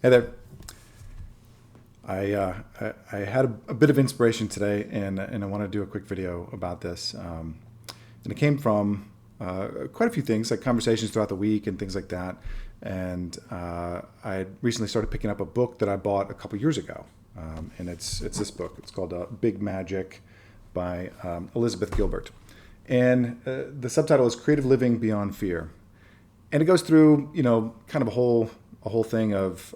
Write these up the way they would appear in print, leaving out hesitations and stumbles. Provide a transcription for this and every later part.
Hey there. I had a bit of inspiration today, and I want to do a quick video about this. And it came from quite a few things, like conversations throughout the week and things like that. And I had recently started picking up a book that I bought a couple years ago, and it's this book. It's called Big Magic by Elizabeth Gilbert, and the subtitle is Creative Living Beyond Fear. And it goes through, kind of a whole thing of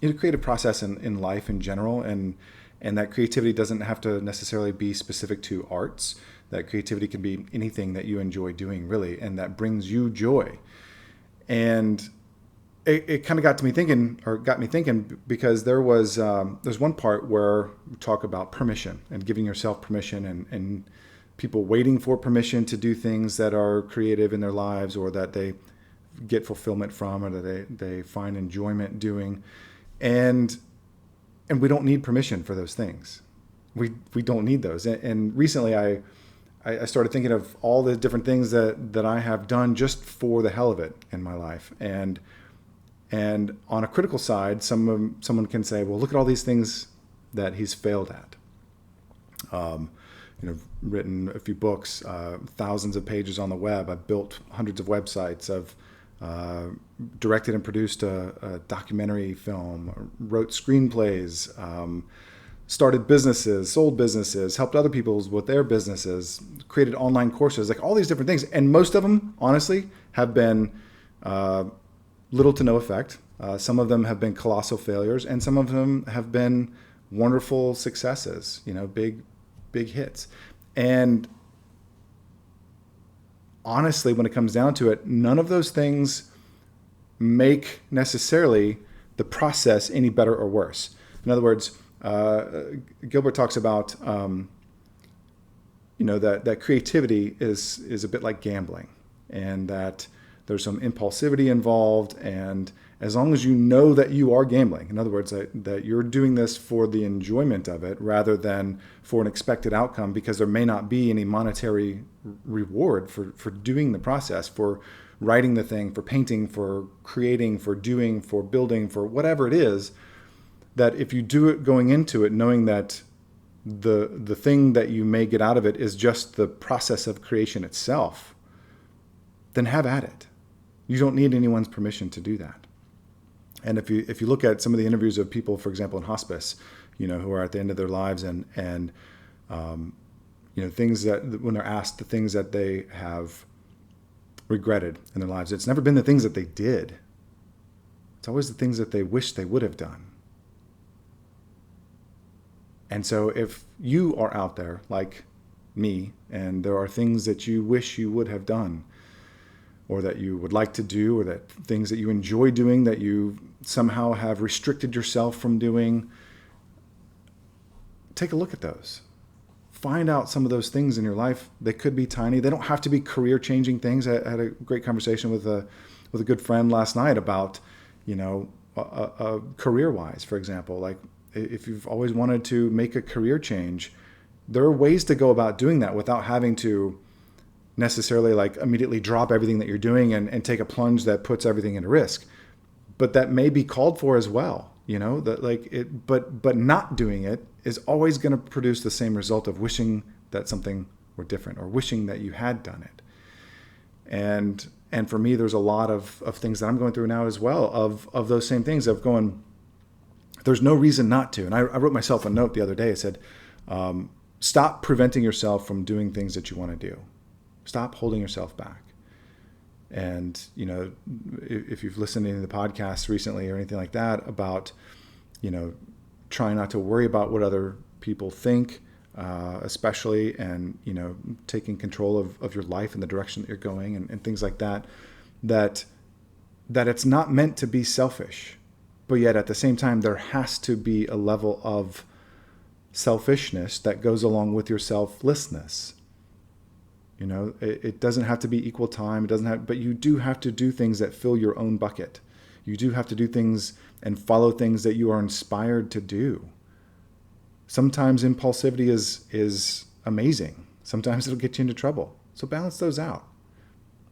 creative process in life in general, and that creativity doesn't have to necessarily be specific to arts. That creativity can be anything that you enjoy doing, really, and that brings you joy. And it kind of got me thinking, because there's one part where we talk about permission and giving yourself permission, and people waiting for permission to do things that are creative in their lives, or that they get fulfillment from, or that they find enjoyment doing. And we don't need permission for those things. We don't need those. And recently I started thinking of all the different things that I have done just for the hell of it in my life. And on a critical side, someone can say, well, look at all these things that he's failed at. Written a few books, thousands of pages on the web. I've built hundreds of websites. I've directed and produced a documentary film, wrote screenplays, started businesses, sold businesses, helped other people with their businesses, created online courses, like all these different things. And most of them, honestly, have been little to no effect. Some of them have been colossal failures, and some of them have been wonderful successes, big hits. And honestly, when it comes down to it, none of those things make necessarily the process any better or worse. In other words, Gilbert talks about, that creativity is a bit like gambling, and that there's some impulsivity involved. And as long as you know that you are gambling, in other words, that you're doing this for the enjoyment of it rather than for an expected outcome, because there may not be any monetary reward for doing the process, for writing the thing, for painting, for creating, for doing, for building, for whatever it is, that if you do it going into it knowing that the thing that you may get out of it is just the process of creation itself, then have at it. You don't need anyone's permission to do that. And if you look at some of the interviews of people, for example, in hospice, who are at the end of their lives, and things that, when they're asked the things that they have regretted in their lives, it's never been the things that they did. It's always the things that they wish they would have done. And so if you are out there like me, and there are things that you wish you would have done, or that you would like to do, or that things that you enjoy doing that you somehow have restricted yourself from doing, take a look at those. Find out some of those things in your life. They could be tiny. They don't have to be career-changing things. I had a great conversation with a good friend last night about, career-wise, for example. Like, if you've always wanted to make a career change, there are ways to go about doing that without having to necessarily like immediately drop everything that you're doing and take a plunge that puts everything into risk. But that may be called for as well, but not doing it is always going to produce the same result of wishing that something were different, or wishing that you had done it. And for me, there's a lot of things that I'm going through now as well, of those same things, of going, there's no reason not to. And I wrote myself a note the other day. I said, stop preventing yourself from doing things that you want to do. Stop holding yourself back. And, if you've listened to any of the podcasts recently or anything like that about, trying not to worry about what other people think, especially, and, taking control of your life and the direction that you're going, and things like that, that it's not meant to be selfish. But yet at the same time, there has to be a level of selfishness that goes along with your selflessness. It doesn't have to be equal time. But you do have to do things that fill your own bucket. You do have to do things and follow things that you are inspired to do. Sometimes impulsivity is amazing. Sometimes it'll get you into trouble. So balance those out.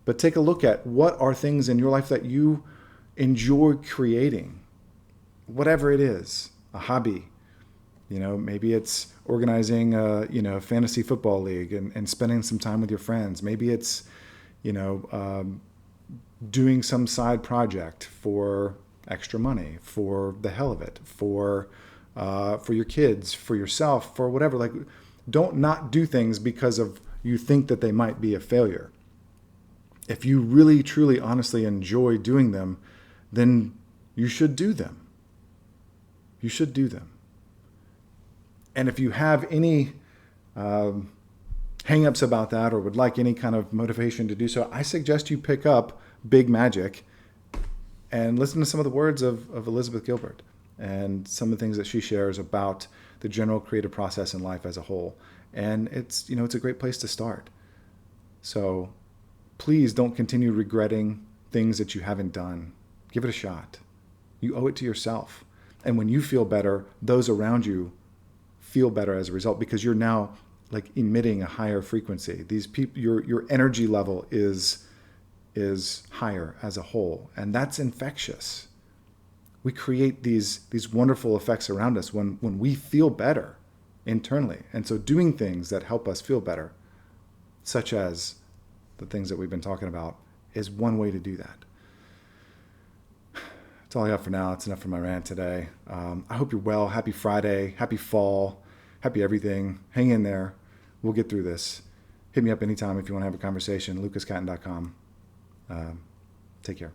But take a look at what are things in your life that you enjoy creating, whatever it is, a hobby. Maybe it's organizing a fantasy football league and spending some time with your friends. Maybe it's, doing some side project for extra money, for the hell of it, for your kids, for yourself, for whatever. Like, don't not do things because of you think that they might be a failure. If you really, truly, honestly enjoy doing them, then you should do them. You should do them. And if you have any hang-ups about that or would like any kind of motivation to do so, I suggest you pick up Big Magic and listen to some of the words of Elizabeth Gilbert and some of the things that she shares about the general creative process in life as a whole. And it's a great place to start. So please don't continue regretting things that you haven't done. Give it a shot. You owe it to yourself. And when you feel better, those around you feel better as a result, because you're now like emitting a higher frequency. These people, your energy level is higher as a whole, and that's infectious. We create these wonderful effects around us when we feel better internally. And so doing things that help us feel better, such as the things that we've been talking about, is one way to do that. That's all I got for now. It's enough for my rant today. I hope you're well. Happy Friday. Happy fall. Happy everything. Hang in there. We'll get through this. Hit me up anytime if you want to have a conversation. lucascatton.com. Take care.